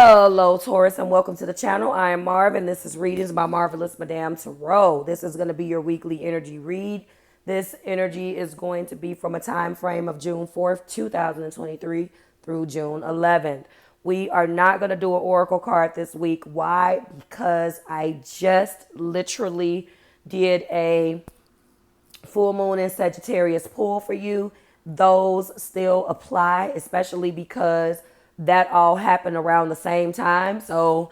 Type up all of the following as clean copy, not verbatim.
Hello, Taurus, and welcome to the channel. I am Marv, and this is Readings by Marvelous Madame THRU. This is going to be your weekly energy read. This energy is going to be from a time frame of June 4th, 2023 through June 11th. We are not going to do an oracle card this week. Why? Because I just literally did a full moon and Sagittarius pull for you. Those still apply, especially because that all happened around the same time. So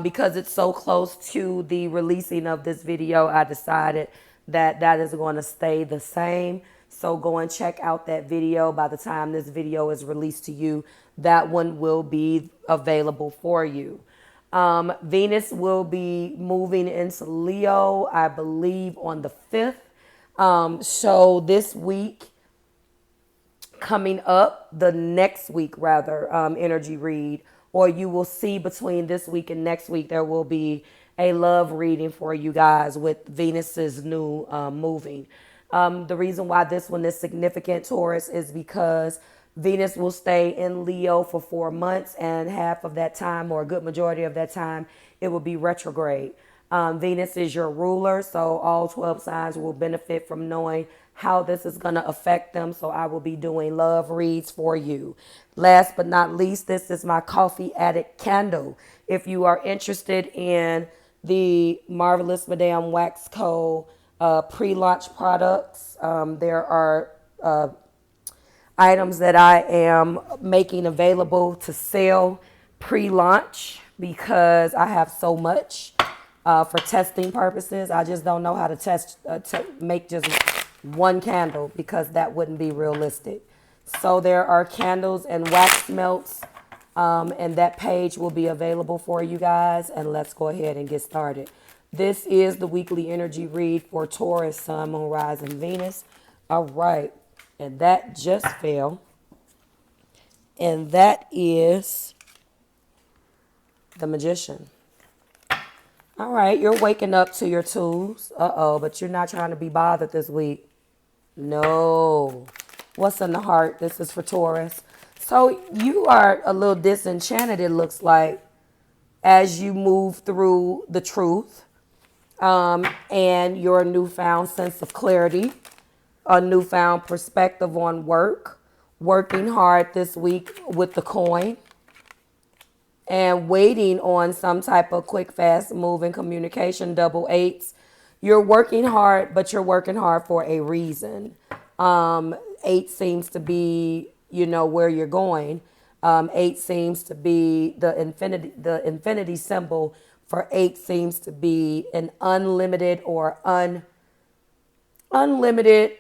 because it's so close to the releasing of this video, I decided that that is going to stay the same. So go and check out that video. By the time this video is released to you, that one will be available for you. Venus will be moving into Leo, I believe, on the 5th. So this week, coming up, the next week rather, energy read, or you will see between this week and next week, there will be a love reading for you guys with Venus's new moving. The reason why this one is significant, Taurus, is because Venus will stay in Leo for 4 months, and half of that time, or a good majority of that time, it will be retrograde. Venus is your ruler, so all 12 signs will benefit from knowing how this is going to affect them. So I will be doing love reads for you. Last but not least, this is my coffee addict candle. If you are interested in the Marvelous Madame Wax Co. Pre-launch products, there are items that I am making available to sell pre-launch because I have so much for testing purposes. I just don't know how to test, make just one candle because that wouldn't be realistic. So there are candles and wax melts, and that page will be available for you guys. And let's go ahead and get started. This is the weekly energy read for Taurus, Sun, Moon, Rising, Venus. All right. And that just fell. And that is the Magician. All right, you're waking up to your tools. But you're not trying to be bothered this week. No. What's in the heart? This is for Taurus. So you are a little disenchanted, it looks like, as you move through the truth and your newfound sense of clarity, a newfound perspective on work, working hard this week with the coin, and waiting on some type of quick, fast moving communication, double eights. You're working hard, but you're working hard for a reason. 8 seems to be, where you're going. 8 seems to be the infinity symbol for 8 seems to be an unlimited or unlimited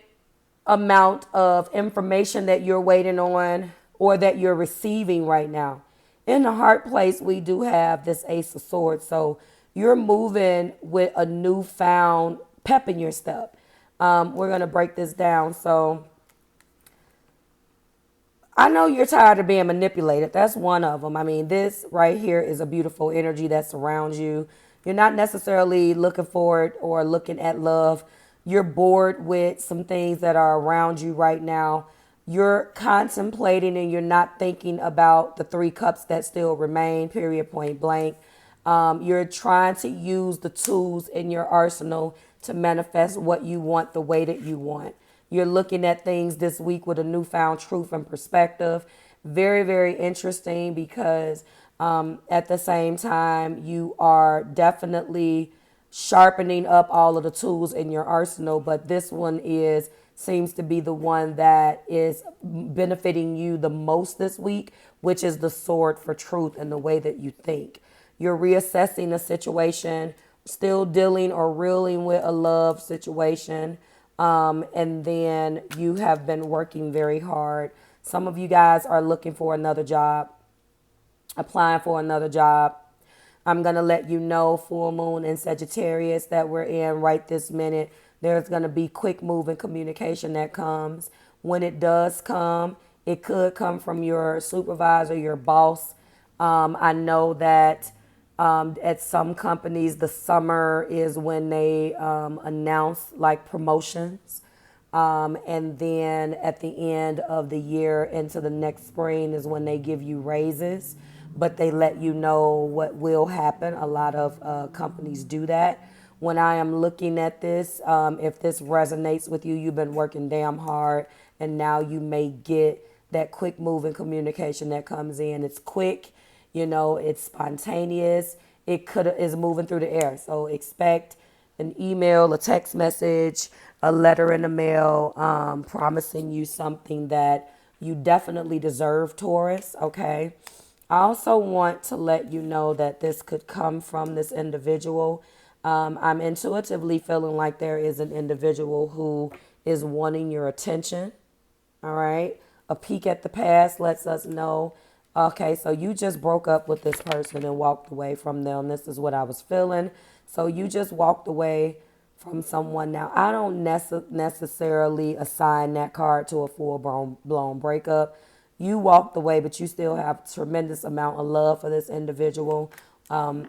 amount of information that you're waiting on or that you're receiving right now. In the heart place, we do have this Ace of Swords. So you're moving with a newfound pep in your step. We're going to break this down. So I know you're tired of being manipulated. That's one of them. I mean, this right here is a beautiful energy that surrounds you. You're not necessarily looking for it or looking at love. You're bored with some things that are around you right now. You're contemplating and you're not thinking about the 3 cups that still remain, period, point blank. You're trying to use the tools in your arsenal to manifest what you want the way that you want. You're looking at things this week with a newfound truth and perspective. Very, very interesting because at the same time, you are definitely sharpening up all of the tools in your arsenal. But this one seems to be the one that is benefiting you the most this week, which is the sword for truth and the way that you think. You're reassessing a situation, still dealing or reeling with a love situation. And then you have been working very hard. Some of you guys are looking for another job, applying for another job. I'm going to let you know, full moon in Sagittarius, that we're in right this minute. There's going to be quick moving communication that comes. When it does come, it could come from your supervisor, your boss. I know that at some companies, the summer is when they announce like promotions. And then at the end of the year into the next spring is when they give you raises. but they let you know what will happen. A lot of companies do that. When I am looking at this, if this resonates with you, you've been working damn hard, and now you may get that quick moving communication that comes in. It's quick, you know, it's spontaneous. It is moving through the air. So expect an email, a text message, a letter in the mail, promising you something that you definitely deserve, Taurus. Okay. I also want to let you know that this could come from this individual. I'm intuitively feeling like there is an individual who is wanting your attention. All right. A peek at the past lets us know, okay, so you just broke up with this person and walked away from them. This is what I was feeling. So you just walked away from someone. Now, I don't necessarily assign that card to a full-blown breakup. You walked away, but you still have a tremendous amount of love for this individual. And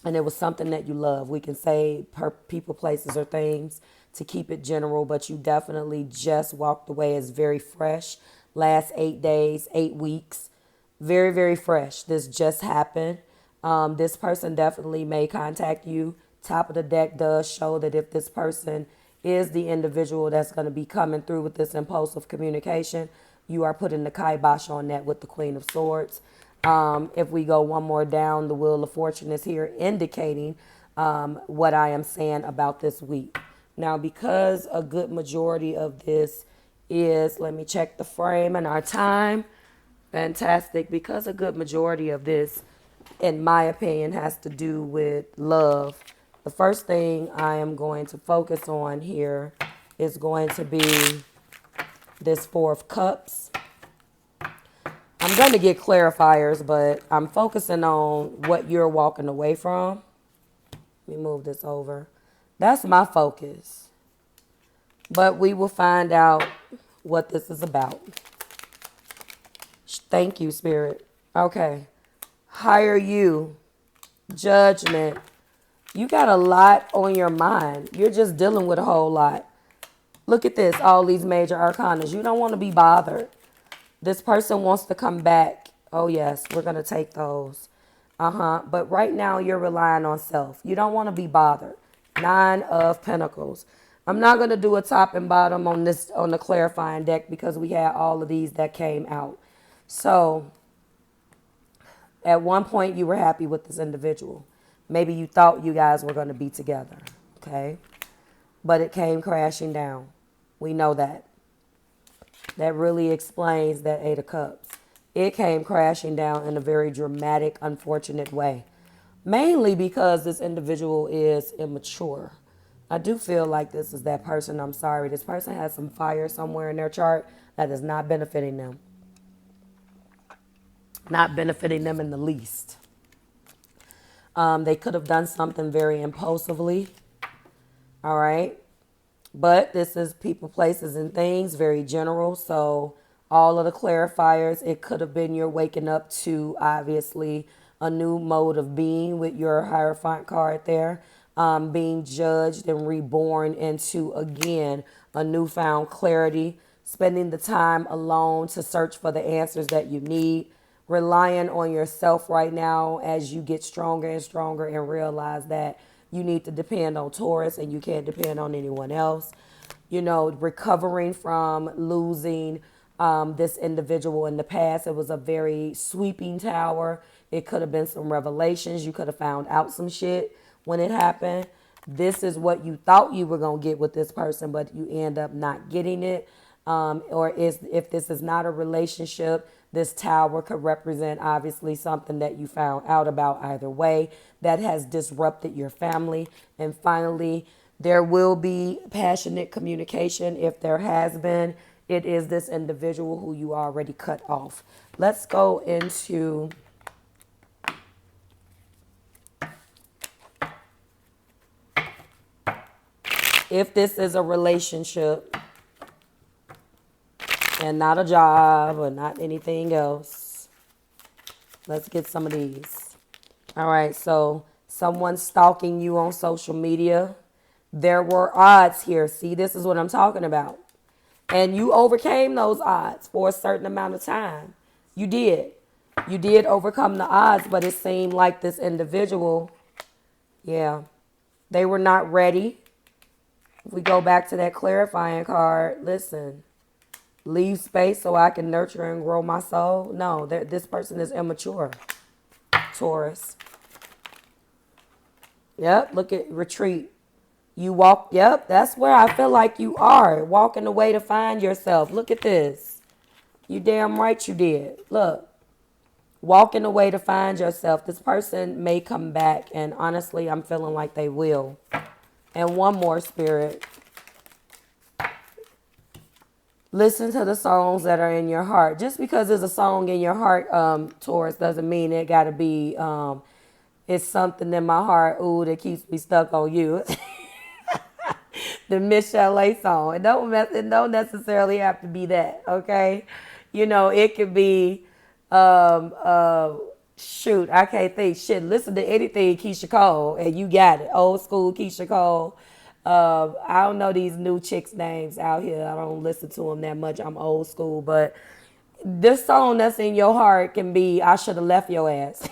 it was something that you love. We can say people, places, or things to keep it general, but you definitely just walked away as very fresh. Last 8 days, 8 weeks, very, very fresh. This just happened. This person definitely may contact you. Top of the deck does show that if this person is the individual that's going to be coming through with this impulsive communication, you are putting the kibosh on that with the Queen of Swords. If we go one more down, the Wheel of Fortune is here indicating what I am saying about this week. Now, because a good majority of this is, let me check the frame and our time. Fantastic. Because a good majority of this, in my opinion, has to do with love. The first thing I am going to focus on here is going to be this Four of Cups. I'm going to get clarifiers, but I'm focusing on what you're walking away from. Let me move this over. That's my focus. But we will find out what this is about. Thank you, Spirit. Okay. Higher you. Judgment. You got a lot on your mind. You're just dealing with a whole lot. Look at this. All these major arcanas. You don't want to be bothered. This person wants to come back. Oh, yes. We're going to take those. But right now, you're relying on self. You don't want to be bothered. 9 of Pentacles. I'm not going to do a top and bottom on the clarifying deck because we had all of these that came out. So at one point, you were happy with this individual. Maybe you thought you guys were going to be together. Okay. But it came crashing down. We know that. That really explains that 8 of Cups. It came crashing down in a very dramatic, unfortunate way. Mainly because this individual is immature. I do feel like this is that person. I'm sorry. This person has some fire somewhere in their chart that is not benefiting them. Not benefiting them in the least. They could have done something very impulsively. All right. But this is people, places, and things, very general. So all of the clarifiers, it could have been you're waking up to, obviously, a new mode of being with your Hierophant card there. Being judged and reborn into, again, a newfound clarity. Spending the time alone to search for the answers that you need. Relying on yourself right now as you get stronger and stronger and realize that you need to depend on Taurus and you can't depend on anyone else. You know, recovering from losing this individual in the past. It was a very sweeping tower. It could have been some revelations. You could have found out some shit when it happened. This is what you thought you were going to get with this person, but you end up not getting it. If this is not a relationship, this tower could represent obviously something that you found out about either way that has disrupted your family. And finally, there will be passionate communication. If there has been, it is this individual who you already cut off. Let's go into if this is a relationship and not a job or not anything else. Let's get some of these. All right, so someone stalking you on social media. There were odds here. See, this is what I'm talking about. And you overcame those odds for a certain amount of time. You did. You did overcome the odds, but it seemed like this individual, yeah, they were not ready. If we go back to that clarifying card, listen, leave space so I can nurture and grow my soul. No, this person is immature, Taurus. Yep, look at retreat. You walk, yep, that's where I feel like you are, walking away to find yourself. Look at this. You damn right you did. Look, walking away to find yourself. This person may come back, and honestly, I'm feeling like they will. And one more, Spirit. Listen to the songs that are in your heart. Just because there's a song in your heart, Taurus, doesn't mean it got to be, it's something in my heart, ooh, that keeps me stuck on you. The MISCELLANEOUSNESS song. It don't necessarily have to be that, okay? You know, it could be, shoot, I can't think. Shit, listen to anything Keisha Cole, and you got it. Old school Keisha Cole. I don't know these new chicks' names out here. I don't listen to them that much. I'm old school, but this song that's in your heart can be, I should have left your ass.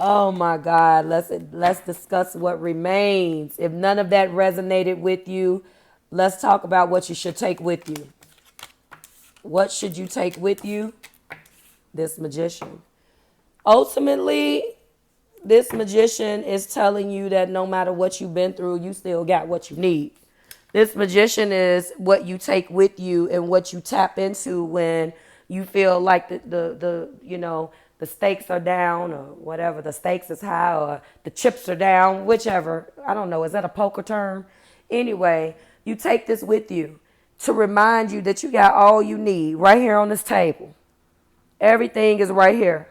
Oh my God, let's discuss what remains. If none of that resonated with you, let's talk about what you should take with you. What should you take with you? This magician. Ultimately, this magician is telling you that no matter what you've been through, you still got what you need. This magician is what you take with you and what you tap into when you feel like the stakes are down, or whatever, the stakes is high, or the chips are down, whichever. I don't know, is that a poker term? Anyway, you take this with you to remind you that you got all you need right here on this table. Everything is right here.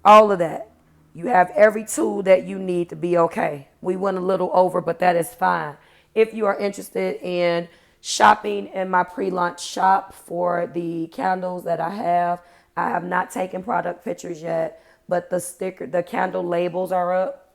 All of that. You have every tool that you need to be okay. We went a little over, but that is fine. If you are interested in shopping in my pre-launch shop for the candles that I have not taken product pictures yet, but the candle labels are up.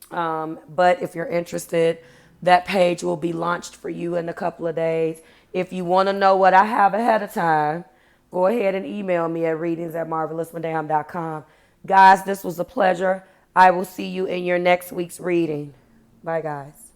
But if you're interested, that page will be launched for you in a couple of days. If you want to know what I have ahead of time, go ahead and email me at readingsbymarvelousmadame.com. Guys, this was a pleasure. I will see you in your next week's reading. Bye, guys.